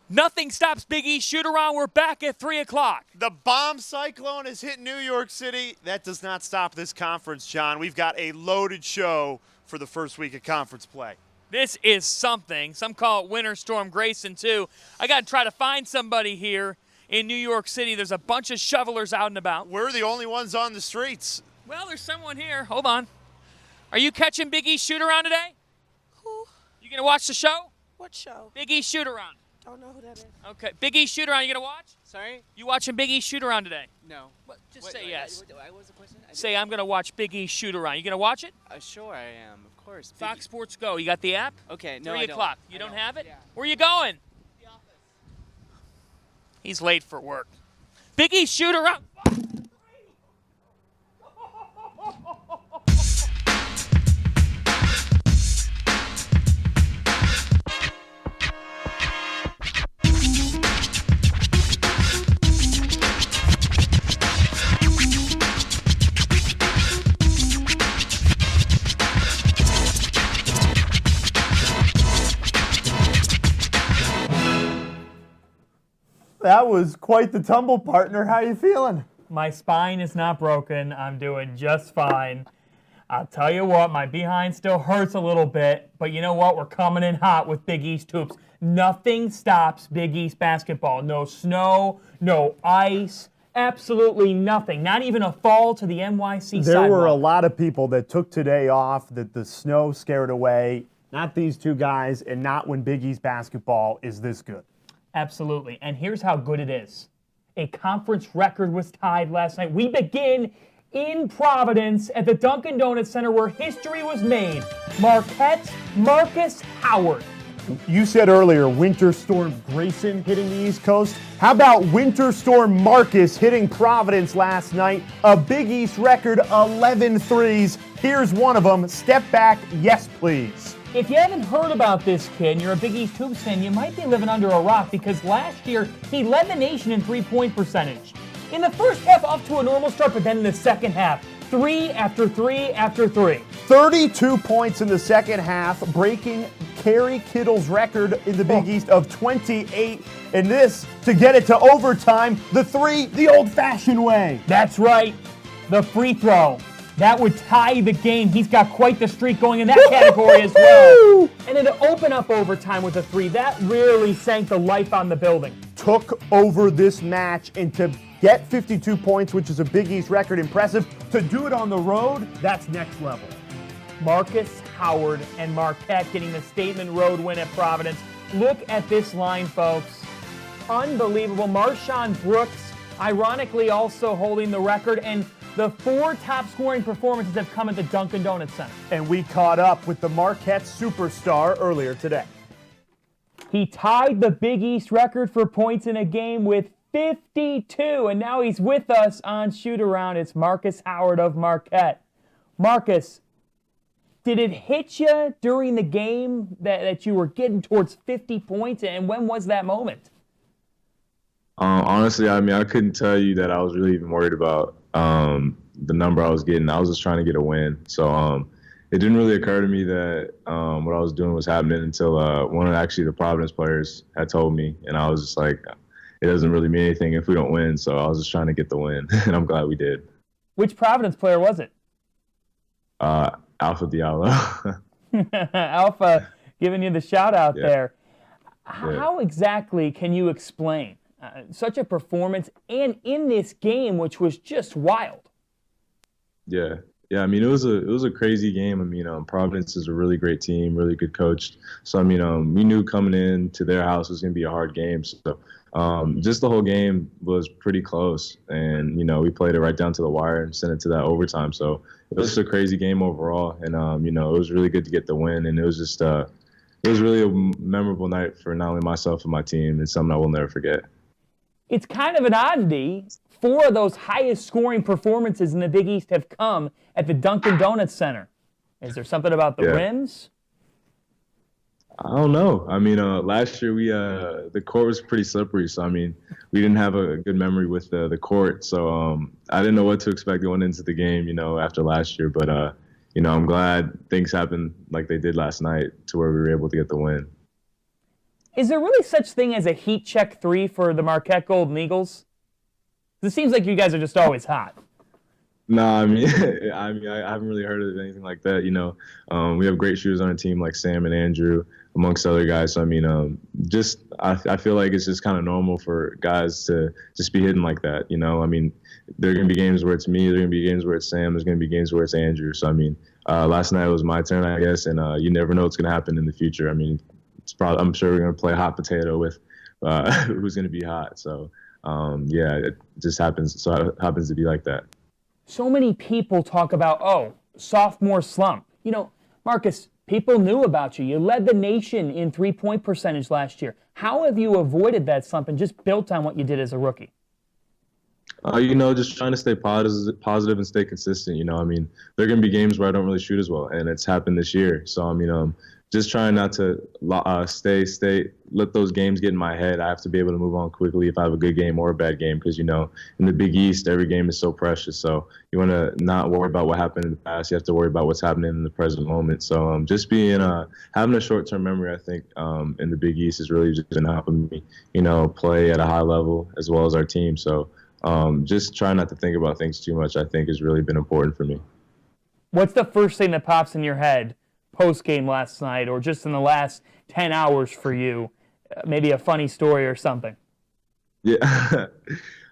Nothing stops Big East Shootaround. We're back at 3 o'clock. The bomb cyclone has hit New York City. That does not stop this conference, John. We've got a loaded show for the first week of conference play. This is something. Some call it Winter Storm Grayson, too. I got to try to find somebody here in New York City. There's a bunch of shovelers out and about. We're the only ones on the streets. Well, there's someone here. Hold on. Are you catching Big East Shootaround today? Who? You going to watch the show? What show? Big East Shootaround. Don't know who that is. Okay. Big East Shootaround, you going to watch? Sorry? You watching Big East Shootaround today? No. What? Just What- say what- yes. What was the question? Say, I'm going to watch Big East Shootaround. You going to watch it? Sure, I am. Of course. Fox Sports Go. You got the app? Okay, no, 3 I don't. o'clock. You I don't have it? Yeah. Where you going? The office. He's late for work. Big East Shootaround. That was quite the tumble, partner. How you feeling? My spine is not broken. I'm doing just fine. I'll tell you what, my behind still hurts a little bit, but you know what? We're coming in hot with Big East hoops. Nothing stops Big East basketball. No snow, no ice, absolutely nothing. Not even a fall to the NYC There sidewalk. were a lot of people that took today off that the snow scared away. Not these two guys, and not when Big East basketball is this good. Absolutely. And here's how good it is. A conference record was tied last night. We begin in Providence at the Dunkin' Donuts Center where history was made. Marquette's Markus Howard. You said earlier Winter Storm Grayson hitting the East Coast. How about Winter Storm Markus hitting Providence last night? A Big East record, 11 threes. Here's one of them. Step back, yes please. If you haven't heard about this kid and you're a Big East Hoops fan, you might be living under a rock because last year he led the nation in three-point percentage. In the first half, off to a normal start, but then in the second half, 3 after 3 after 3. 32 points in the second half, breaking Kerry Kittle's record in the Big East of 28. And this, to get it to overtime, the three, the old-fashioned way. That's right, the free throw. That would tie the game. He's got quite the streak going in that category as well. And then to open up overtime with a three, that really sank the life on the building. Took over this match, and to get 52 points, which is a Big East record, impressive. To do it on the road, that's next level. Markus Howard and Marquette getting the statement road win at Providence. Look at this line, folks. Unbelievable. Marshawn Brooks, ironically, also holding the record, and the 4 top scoring performances have come at the Dunkin' Donuts Center. And we caught up with the Marquette superstar earlier today. He tied the Big East record for points in a game with 52, and now he's with us on Shootaround. It's Markus Howard of Marquette. Markus, did it hit you during the game that you were getting towards 50 points, and when was that moment? Honestly, I mean, I couldn't tell you that I was really even worried about the number I was getting. I was just trying to get a win. So it didn't really occur to me that what I was doing was happening until one of actually the Providence players had told me. And I was just like, it doesn't really mean anything if we don't win. So I was just trying to get the win, and I'm glad we did. Which Providence player was it? Alpha Diallo. Alpha giving you the shout out Yeah. there. How exactly can you explain such a performance and in this game, which was just wild? Yeah. I mean, it was a crazy game. I mean, Providence is a really great team, really good coach. So I mean, we knew coming in to their house was going to be a hard game. So just the whole game was pretty close, and we played it right down to the wire and sent it to that overtime. So it was just a crazy game overall, and it was really good to get the win. And it was just it was really a memorable night for not only myself and my team. It's something I will never forget. It's kind of an oddity. 4 of those highest scoring performances in the Big East have come at the Dunkin' Donuts Center. Is there something about the rims? I don't know. I mean, last year the court was pretty slippery, so I mean, we didn't have a good memory with the court. So I didn't know what to expect going into the game, after last year. But I'm glad things happened like they did last night, to where we were able to get the win. Is there really such thing as a heat check 3 for the Marquette Golden Eagles? It seems like you guys are just always hot. No, I mean, I haven't really heard of anything like that. We have great shooters on the team like Sam and Andrew, amongst other guys. So I mean, I feel like it's just kind of normal for guys to just be hitting like that. I mean, there are gonna be games where it's me. There are gonna be games where it's Sam. There's gonna be games where it's Andrew. So I mean, last night was my turn, I guess, and you never know what's gonna happen in the future. I mean, I'm sure we're gonna play hot potato with who's gonna be hot. So yeah, it just happens. So it happens to be like that. So many people talk about, sophomore slump. Marcus, people knew about you. You led the nation in three-point percentage last year. How have you avoided that slump and just built on what you did as a rookie? Just trying to stay positive and stay consistent. I mean, there are going to be games where I don't really shoot as well, and it's happened this year. So, just trying not to let those games get in my head. I have to be able to move on quickly if I have a good game or a bad game because, in the Big East, every game is so precious. So you want to not worry about what happened in the past. You have to worry about what's happening in the present moment. So just having a short-term memory, I think, in the Big East has really just been helping me, play at a high level as well as our team. So just trying not to think about things too much, I think, has really been important for me. What's the first thing that pops in your head post-game last night or just in the last 10 hours for you? Maybe a funny story or something. Yeah.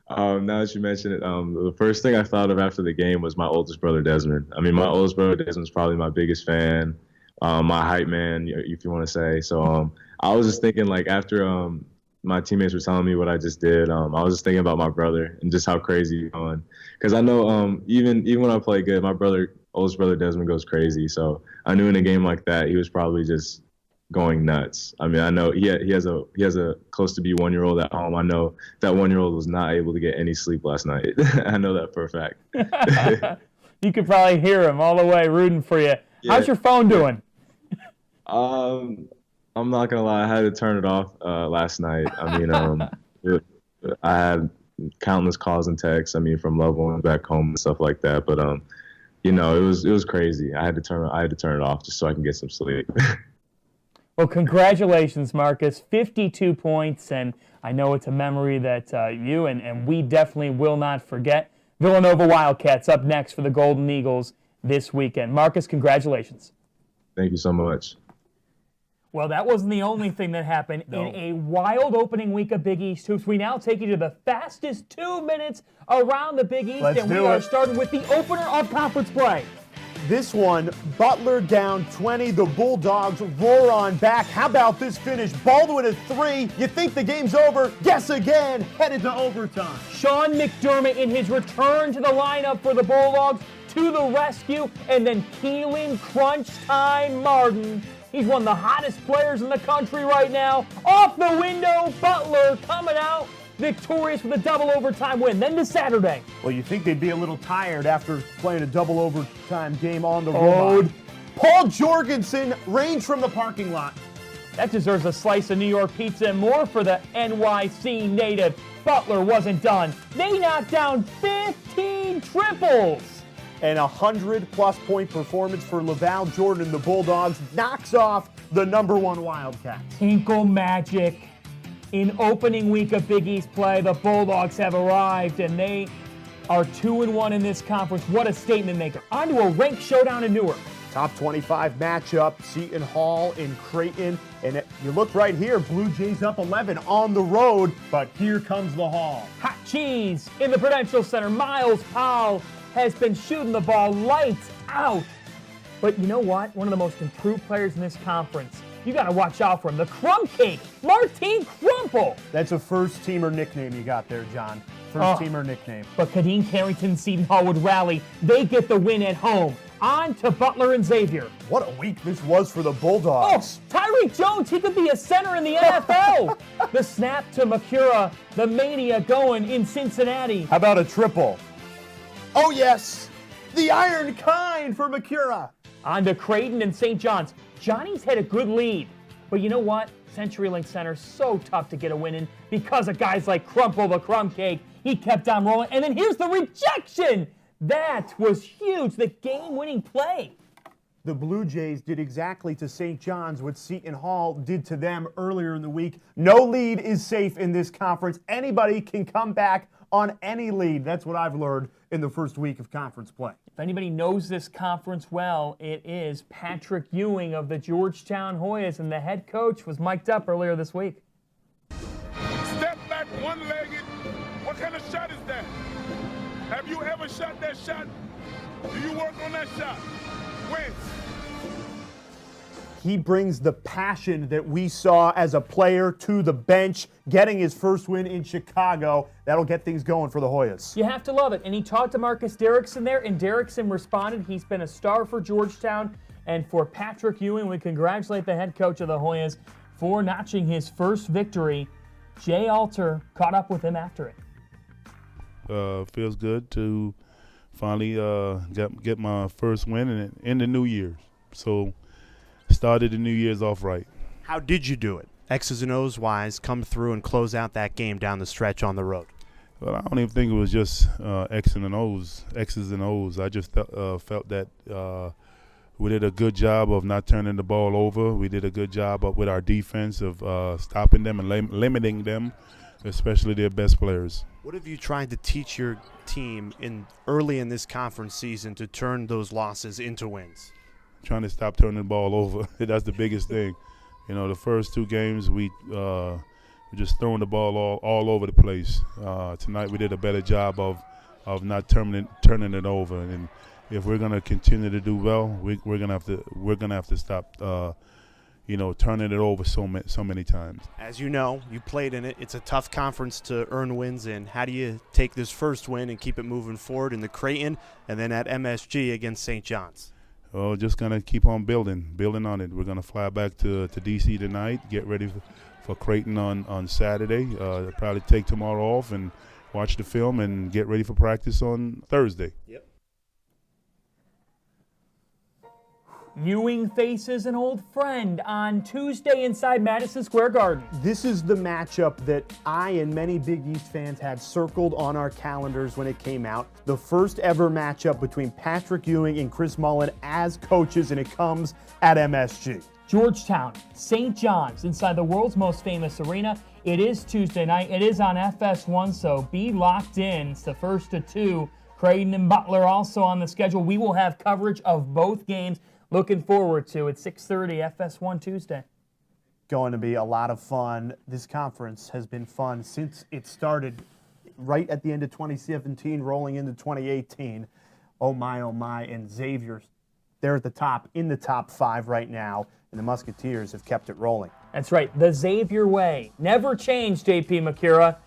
Now that you mention it, the first thing I thought of after the game was my oldest brother, Desmond. I mean, my oldest brother, Desmond's probably my biggest fan, my hype man, if you want to say. So I was just thinking, after my teammates were telling me what I just did, I was just thinking about my brother and just how crazy he's going. Because I know even when I play good, my oldest brother Desmond goes crazy. So I knew in a game like that, he was probably just going nuts. I mean, I know he has a close to be 1-year-old at home. I know that 1-year-old was not able to get any sleep last night. I know that for a fact. You could probably hear him all the way rooting for you. Yeah. How's your phone doing? I'm not gonna lie, I had to turn it off last night. I mean, I had countless calls and texts. I mean, from loved ones back home and stuff like that. But it was crazy. I had to turn it off just so I can get some sleep. Well, congratulations, Marcus. 52 points, and I know it's a memory that you and we definitely will not forget. Villanova Wildcats up next for the Golden Eagles this weekend. Marcus, congratulations. Thank you so much. Well, that wasn't the only thing that happened. No. In a wild opening week of Big East hoops, we now take you to the fastest 2 minutes around the Big East, we are starting with the opener of conference play. This one, Butler down 20. The Bulldogs roar on back. How about this finish? Baldwin at 3. You think the game's over? Guess again. Headed to overtime. Sean McDermott in his return to the lineup for the Bulldogs to the rescue. And then Keelan Crunch Time Martin. He's one of the hottest players in the country right now. Off the window, Butler coming out victorious with a double overtime win. Then to Saturday. Well, you think they'd be a little tired after playing a double overtime game on the road. Paul Jorgensen rains from the parking lot. That deserves a slice of New York pizza and more for the NYC native. Butler wasn't done. They knocked down 15 triples. And a 100-plus point performance for Laval Jordan. The Bulldogs knocks off the #1 Wildcats. Tinkle Magic. In opening week of Big East play, the Bulldogs have arrived, and they are 2-1 in this conference. What a statement maker. On to a ranked showdown in Newark. Top 25 matchup, Seton Hall in Creighton. And you look right here, Blue Jays up 11 on the road, but here comes the Hall. Hot cheese in the Prudential Center. Miles Powell has been shooting the ball lights out. But you know what? One of the most improved players in this conference. You got to watch out for him. The Crumb Cake, Martine Crumple. That's a first-teamer nickname you got there, John. First-teamer nickname. But Kadeen Carrington and Seton Hall would rally. They get the win at home. On to Butler and Xavier. What a week this was for the Bulldogs. Oh, Tyreek Jones, he could be a center in the NFL. The snap to Makura, the mania going in Cincinnati. How about a triple? Oh, yes. The iron kind for Makura. On to Creighton and St. John's. Johnny's had a good lead, but you know what? CenturyLink Center's so tough to get a win in because of guys like Crumple the Crumb Cake. He kept on rolling, and then here's the rejection. That was huge, the game-winning play. The Blue Jays did exactly to St. John's what Seton Hall did to them earlier in the week. No lead is safe in this conference. Anybody can come back on any lead. That's what I've learned in the first week of conference play. If anybody knows this conference well, it is Patrick Ewing of the Georgetown Hoyas, and the head coach was mic'd up earlier this week. Step back one-legged. What kind of shot is that? Have you ever shot that shot? Do you work on that shot? When? He brings the passion that we saw as a player to the bench, getting his first win in Chicago. That'll get things going for the Hoyas. You have to love it. And he talked to Marcus Derrickson there, and Derrickson responded. He's been a star for Georgetown. And for Patrick Ewing, we congratulate the head coach of the Hoyas for notching his first victory. Jay Alter caught up with him after it. Feels good to finally get my first win in the new year. So started the New Year's off right. How did you do it? X's and O's wise, come through and close out that game down the stretch on the road. Well, I don't even think it was just X's and O's. I just felt that we did a good job of not turning the ball over. We did a good job with our defense of stopping them and limiting them, especially their best players. What have you tried to teach your team early in this conference season to turn those losses into wins? Trying to stop turning the ball over. That's the biggest thing. You know, the first two games we just throwing the ball all over the place. Tonight we did a better job of not turning it over. And if we're gonna continue to do well, we're gonna have to stop turning it over so many times. As you know, you played in it. It's a tough conference to earn wins in. How do you take this first win and keep it moving forward in the Creighton and then at MSG against St. John's? Oh, just gonna keep on building on it. We're gonna fly back to DC tonight. Get ready for Creighton on Saturday. Probably take tomorrow off and watch the film and get ready for practice on Thursday. Yep. Ewing faces an old friend on Tuesday inside Madison Square Garden. This is the matchup that I and many Big East fans had circled on our calendars when it came out. The first ever matchup between Patrick Ewing and Chris Mullin as coaches, and it comes at MSG. Georgetown, St. John's, inside the world's most famous arena. It is Tuesday night. It is on FS1, so be locked in. It's the first of two. Creighton and Butler also on the schedule. We will have coverage of both games. Looking forward to it. 6:30 FS1 Tuesday. Going to be a lot of fun. This conference has been fun since it started right at the end of 2017, rolling into 2018. Oh my, and Xavier, they're at the top, in the top 5 right now, and the Musketeers have kept it rolling. That's right, the Xavier way. Never changed, JP Makura.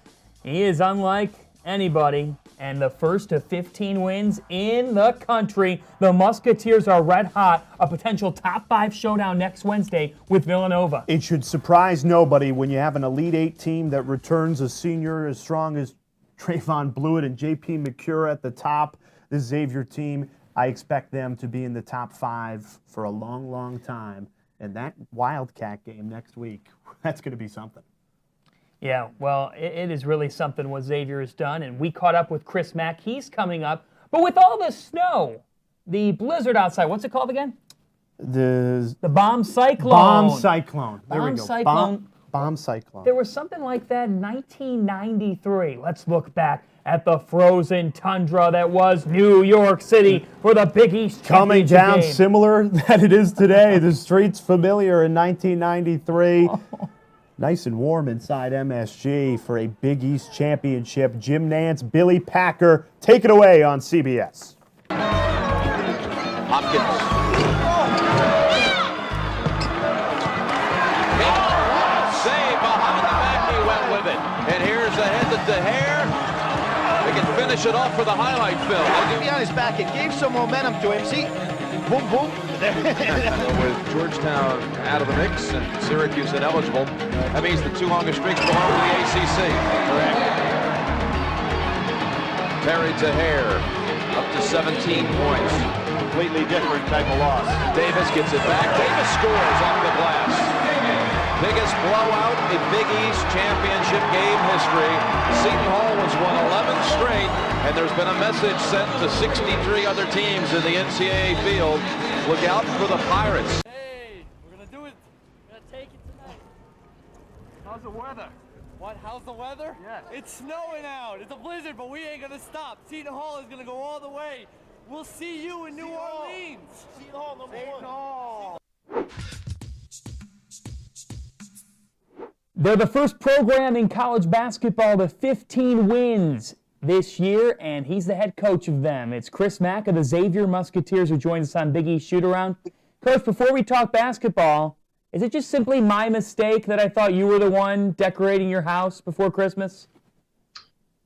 He is unlike anybody. And the first of 15 wins in the country. The Musketeers are red hot. A potential top 5 showdown next Wednesday with Villanova. It should surprise nobody when you have an Elite 8 team that returns a senior as strong as Trayvon Blewett and JP Makura at the top. This Xavier team, I expect them to be in the top 5 for a long, long time. And that Wildcat game next week, that's going to be something. Yeah, well, it is really something what Xavier has done, and we caught up with Chris Mack. He's coming up. But with all the snow, the blizzard outside, what's it called again? The bomb cyclone. Bomb cyclone. There we Bomb go. cyclone. Bomb cyclone. There was something like that in 1993. Let's look back at the frozen tundra that was New York City for the Big East Coming Championship down game. similar that it is today. The streets familiar in 1993. Nice and warm inside MSG for a Big East championship. Jim Nance, Billy Packer, take it away on CBS. Hopkins. Save behind the back, he went with it. And here's the head to Hair. They can finish it off for the highlight film. To be on his back, it gave some momentum to him. See, boom, boom. With Georgetown out of the mix and Syracuse ineligible, that means the 2 longest streaks belong to the ACC. Correct. Terry Taher up to 17 points. Completely different type of loss. Davis gets it back. Davis scores off the glass. Biggest blowout in Big East championship game history. Seton Hall has won 11 straight, and there's been a message sent to 63 other teams in the NCAA field. Look out for the Pirates. Hey, we're gonna do it. We're gonna take it tonight. How's the weather? What? How's the weather? Yeah. It's snowing out. It's a blizzard, but we ain't gonna stop. Seton Hall is gonna go all the way. We'll see you in New Orleans. Seton Hall, number one. They're the first program in college basketball to 15 wins this year, and he's the head coach of them. It's Chris Mack of the Xavier Musketeers who joins us on Big East Shootaround. Coach, before we talk basketball, is it just simply my mistake that I thought you were the one decorating your house before Christmas?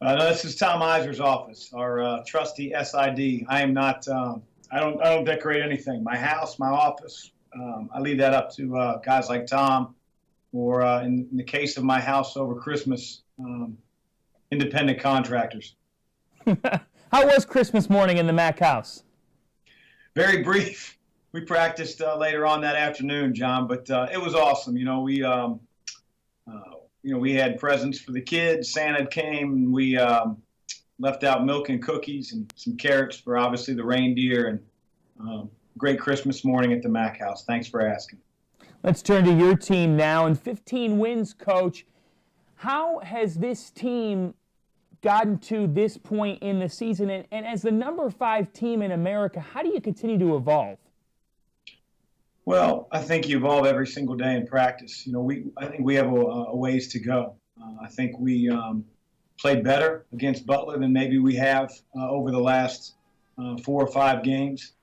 No, this is Tom Iser's office, our trusty SID. I am not. I don't decorate anything. My house, my office. I leave that up to guys like Tom, or in the case of my house over Christmas, independent contractors. How was Christmas morning in the Mack house? Very brief. We practiced later on that afternoon, John, but it was awesome. We had presents for the kids. Santa came, and we left out milk and cookies and some carrots for obviously the reindeer, and great Christmas morning at the Mack house. Thanks for asking. Let's turn to your team now. And 15 wins, Coach. How has this team gotten to this point in the season? And as the number 5 team in America, how do you continue to evolve? Well, I think you evolve every single day in practice. I think we have a ways to go. I think we played better against Butler than maybe we have over the last 4 or 5 games.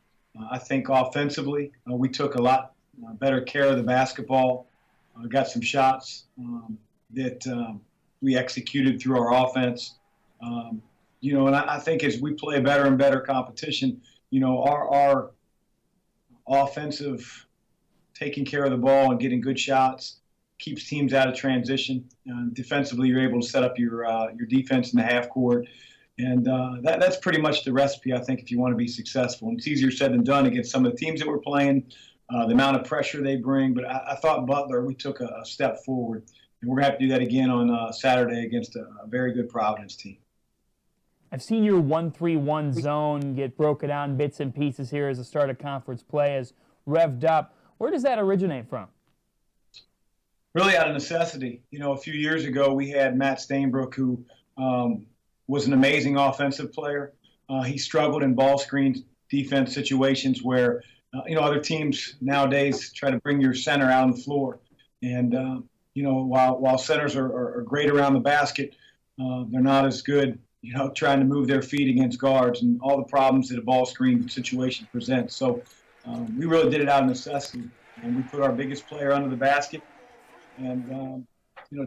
I think offensively, we took a lot better care of the basketball. Got some shots that we executed through our offense. And I think as we play better and better competition, our offensive taking care of the ball and getting good shots keeps teams out of transition. Defensively, you're able to set up your defense in the half court. And that's pretty much the recipe, I think, if you want to be successful. And it's easier said than done against some of the teams that we're playing, the amount of pressure they bring. But I thought Butler, we took a step forward. And we're going to have to do that again on Saturday against a very good Providence team. I've seen your 1-3-1 zone get broken out in bits and pieces here as the start of conference play is revved up. Where does that originate from? Really out of necessity. A few years ago we had Matt Stainbrook, who was an amazing offensive player. He struggled in ball screen defense situations where, other teams nowadays try to bring your center out on the floor. And, while centers are great around the basket, they're not as good, trying to move their feet against guards and all the problems that a ball screen situation presents. So we really did it out of necessity. And we put our biggest player under the basket and,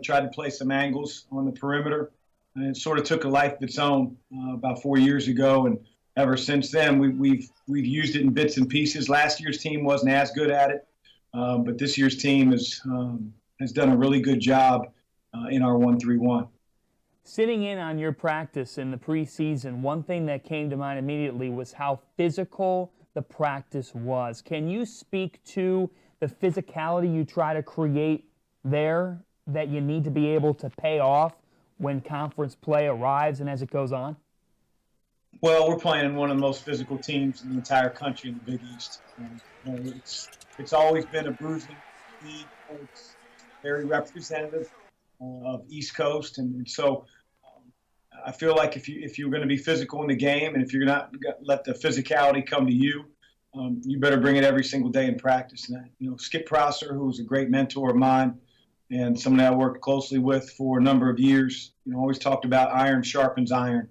tried to play some angles on the perimeter. And it sort of took a life of its own about 4 years ago. And ever since then, we've used it in bits and pieces. Last year's team wasn't as good at it, but this year's team has done a really good job in our 1-3-1. Sitting in on your practice in the preseason, one thing that came to mind immediately was how physical the practice was. Can you speak to the physicality you try to create there that you need to be able to pay off when conference play arrives and as it goes on? Well, we're playing one of the most physical teams in the entire country in the Big East. It's always been a bruising league. It's very representative of East Coast, and so I feel like if you're going to be physical in the game, and if you're not going to let the physicality come to you, you better bring it every single day in practice. And Skip Prosser, who was a great mentor of mine, and someone I worked closely with for a number of years, always talked about iron sharpens iron.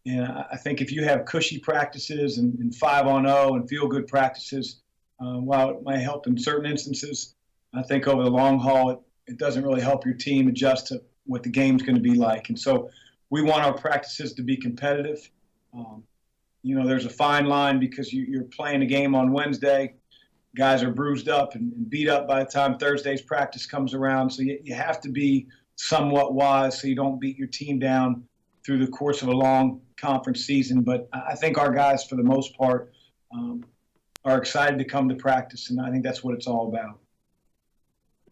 And I think if you have cushy practices and 5-on-0 and feel-good practices, while it might help in certain instances, I think over the long haul, it doesn't really help your team adjust to what the game's going to be like. And so we want our practices to be competitive. There's a fine line because you're playing a game on Wednesday. Guys are bruised up and beat up by the time Thursday's practice comes around. So you have to be somewhat wise so you don't beat your team down through the course of a long conference season. But I think our guys, for the most part, are excited to come to practice, and I think that's what it's all about.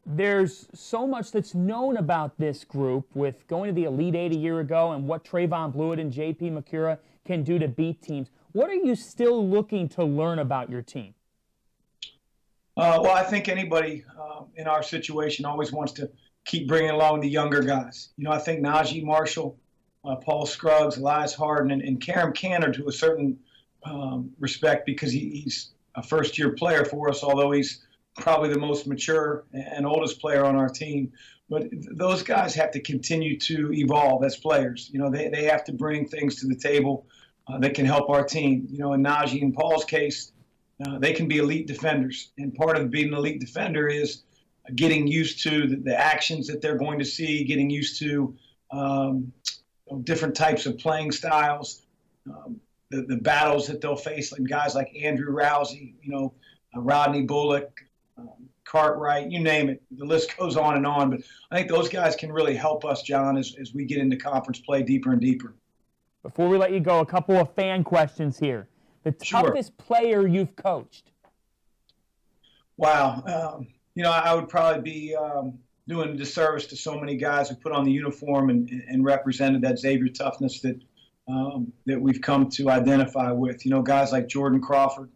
There's so much that's known about this group with going to the Elite Eight a year ago and what Trayvon Blewett and J.P. McCura can do to beat teams. What are you still looking to learn about your team? Well, I think anybody in our situation always wants to keep bringing along the younger guys. I think Najee Marshall, Paul Scruggs, Elias Harden, and Karam Cantor to a certain respect because he's a first-year player for us, although he's probably the most mature and oldest player on our team. But those guys have to continue to evolve as players. They have to bring things to the table that can help our team. In Najee and Paul's case, they can be elite defenders. And part of being an elite defender is getting used to the actions that they're going to see, getting used to different types of playing styles, the battles that they'll face, like guys like Andrew Rousey, Rodney Bullock, Cartwright, you name it. The list goes on and on. But I think those guys can really help us, John, as we get into conference play deeper and deeper. Before we let you go, a couple of fan questions here. The toughest player you've coached? Wow. I would probably be doing a disservice to so many guys who put on the uniform and represented that Xavier toughness that we've come to identify with. Guys like Jordan Crawford,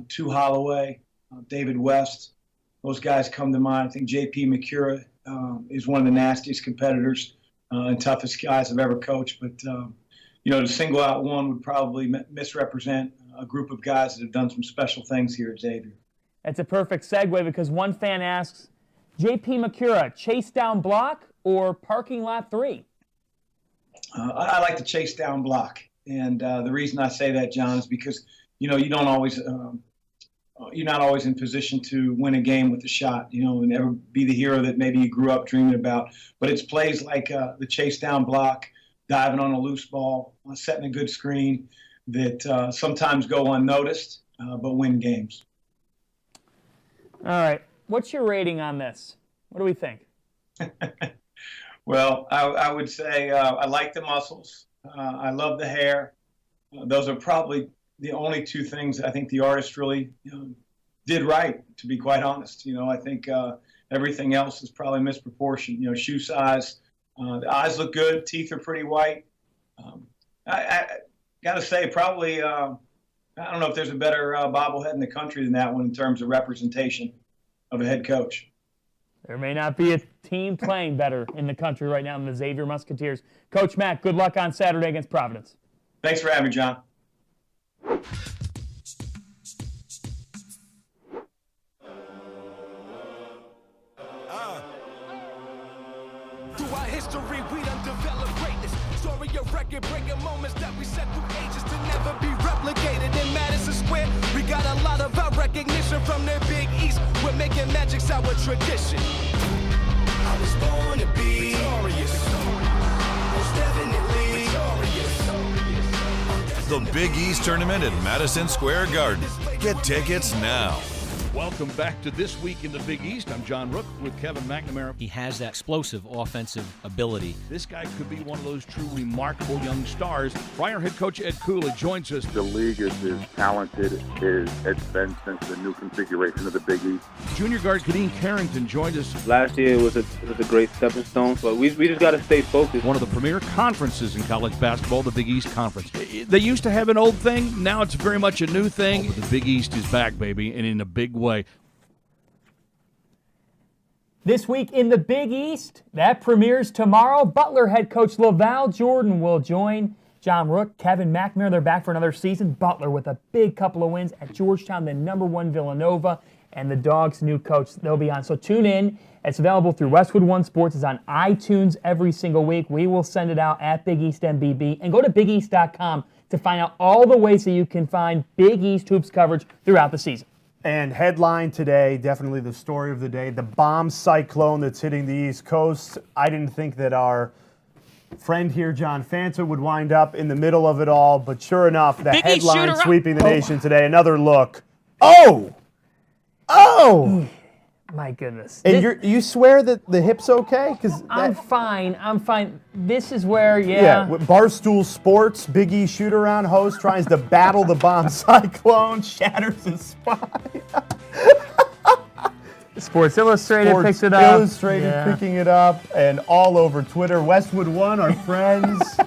Tu Holloway, David West. Those guys come to mind. I think J.P. McCura is one of the nastiest competitors and toughest guys I've ever coached. But, to single out one would probably misrepresent a group of guys that have done some special things here at Xavier. That's a perfect segue because one fan asks, J.P. McCura, chase down block or parking lot 3? I like to chase down block. And the reason I say that, John, is because, you don't always you're not always in position to win a game with a shot, and never be the hero that maybe you grew up dreaming about. But it's plays like the chase down block, diving on a loose ball, setting a good screen that sometimes go unnoticed, but win games. All right. What's your rating on this? What do we think? Well, I would say I like the muscles. I love the hair. Those are probably the only two things I think the artist really did right, to be quite honest. I think everything else is probably misproportioned. Shoe size, the eyes look good, teeth are pretty white. I got to say, probably, I don't know if there's a better bobblehead in the country than that one in terms of representation of a head coach. There may not be a team playing better in the country right now than the Xavier Musketeers. Coach Mack, good luck on Saturday against Providence. Thanks for having me, John. Throughout history, we done developed greatness. Story of record-breaking moments that we set through ages to never be replicated in Madison Square. We got a lot of our recognition from the Big East. We're making magic's our tradition. I was born to be victorious. Most definitely victorious. The Big East Tournament at Madison Square Garden. Get tickets now. Welcome back to This Week in the Big East. I'm John Rook with Kevin McNamara. He has that explosive offensive ability. This guy could be one of those true remarkable young stars. Friar head coach Ed Cooley joins us. The league is as talented as it's been since the new configuration of the Big East. Junior guard Kadeem Carrington joined us. Last year was a great stepping stone, but we just got to stay focused. One of the premier conferences in college basketball, the Big East Conference. They used to have an old thing. Now it's very much a new thing. The Big East is back, baby, and in a big way. This week in the Big East, that premieres tomorrow. Butler head coach LaVall Jordan will join John Rook, Kevin McNamara. They're back for another season. Butler with a big couple of wins at Georgetown, the #1 Villanova, and the Dogs' new coach. They'll be on. So tune in. It's available through Westwood One Sports. It's on iTunes every single week. We will send it out at Big East MBB. And go to BigEast.com to find out all the ways that you can find Big East hoops coverage throughout the season. And headline today, definitely the story of the day, the bomb cyclone that's hitting the East Coast. I didn't think that our friend here, John Fanta, would wind up in the middle of it all, but sure enough, the headline sweeping the nation today. Another look. Oh! My goodness. And you swear that the hip's okay? I'm fine. This is where, Barstool Sports, Big E Shootaround host tries to battle the bomb cyclone, shatters his spine. Sports Illustrated picks it up. Picking it up, and all over Twitter. Westwood One, our friends.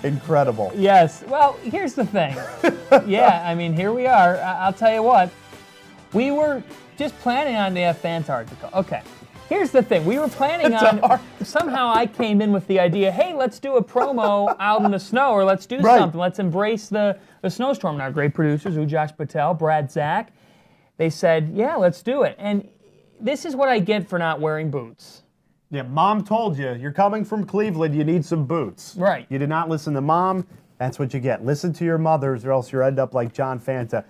Incredible. Yes. Well, here's the thing. Here we are. I'll tell you what. We were just planning on the fans article. Okay. Here's the thing. We were planning on, somehow I came in with the idea, hey, let's do a promo out in the snow, or let's do something. Let's embrace the snowstorm. And our great producers, Ujosh Patel, Brad Zach, they said, yeah, let's do it. And this is what I get for not wearing boots. Yeah, Mom told you, you're coming from Cleveland, you need some boots. Right. You did not listen to Mom, that's what you get. Listen to your mothers, or else you'll end up like John Fanta.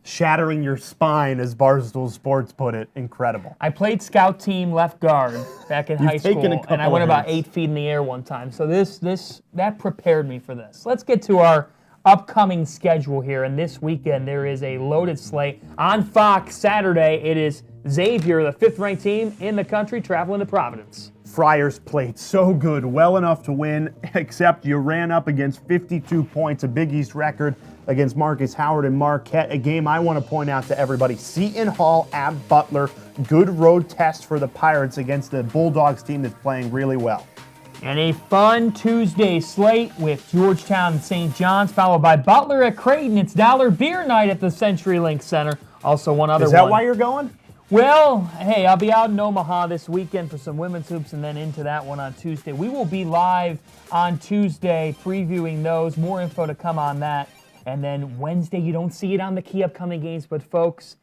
Shattering your spine, as Barstool Sports put it. Incredible. I played scout team left guard back in high school, and I went about 8 feet in the air one time. So that prepared me for this. Let's get to our upcoming schedule here, and this weekend there is a loaded slate. On Fox Saturday, it is Xavier, the 5th-ranked team in the country, traveling to Providence. Friars played so good, well enough to win, except you ran up against 52 points, a Big East record against Markus Howard and Marquette, a game I want to point out to everybody. Seton Hall at Butler, good road test for the Pirates against the Bulldogs team that's playing really well. And a fun Tuesday slate with Georgetown and St. John's, followed by Butler at Creighton. It's Dollar Beer Night at the CenturyLink Center. Also one other one. Is that why you're going? Well, hey, I'll be out in Omaha this weekend for some women's hoops and then into that one on Tuesday. We will be live on Tuesday previewing those. More info to come on that. And then Wednesday, you don't see it on the key upcoming games, but folks,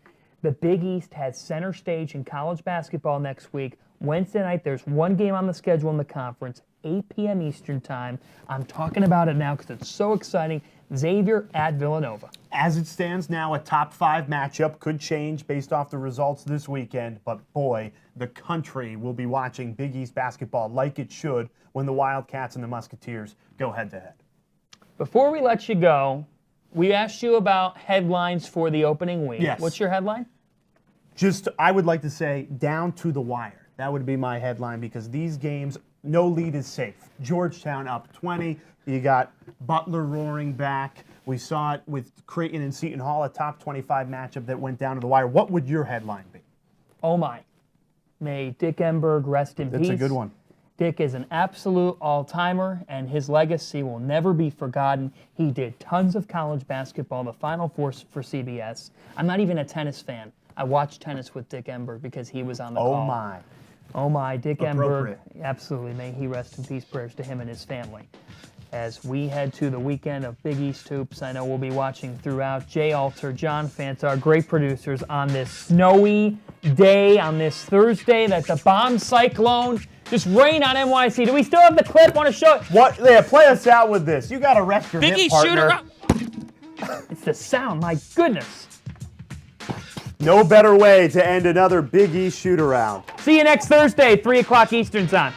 the Big East has center stage in college basketball next week. Wednesday night, there's one game on the schedule in the conference, 8 p.m. Eastern time. I'm talking about it now because it's so exciting. Xavier at Villanova. As it stands now, a top 5 matchup could change based off the results this weekend, but boy, the country will be watching Big East basketball like it should when the Wildcats and the Musketeers go head-to-head. Before we let you go, we asked you about headlines for the opening week. Yes. What's your headline? I would like to say down to the wire. That would be my headline because these games, no lead is safe. Georgetown up 20. You got Butler roaring back. We saw it with Creighton and Seton Hall, a top 25 matchup that went down to the wire. What would your headline be? Oh my. May Dick Enberg rest in peace. That's a good one. Dick is an absolute all-timer, and his legacy will never be forgotten. He did tons of college basketball, the Final Four for CBS. I'm not even a tennis fan. I watched tennis with Dick Enberg because he was on the call. Oh my. Oh my, Dick Enberg. Absolutely. May he rest in peace. Prayers to him and his family. As we head to the weekend of Big East hoops, I know we'll be watching throughout. Jay Alter, John Fanta, great producers on this snowy day, on this Thursday, that the bomb cyclone just rain on NYC. Do we still have the clip? Want to show it? What? Yeah, play us out with this. You got to rest your Big hip, East partner. It's the sound, my goodness. No better way to end another Big East shoot-around. See you next Thursday, 3 o'clock Eastern time.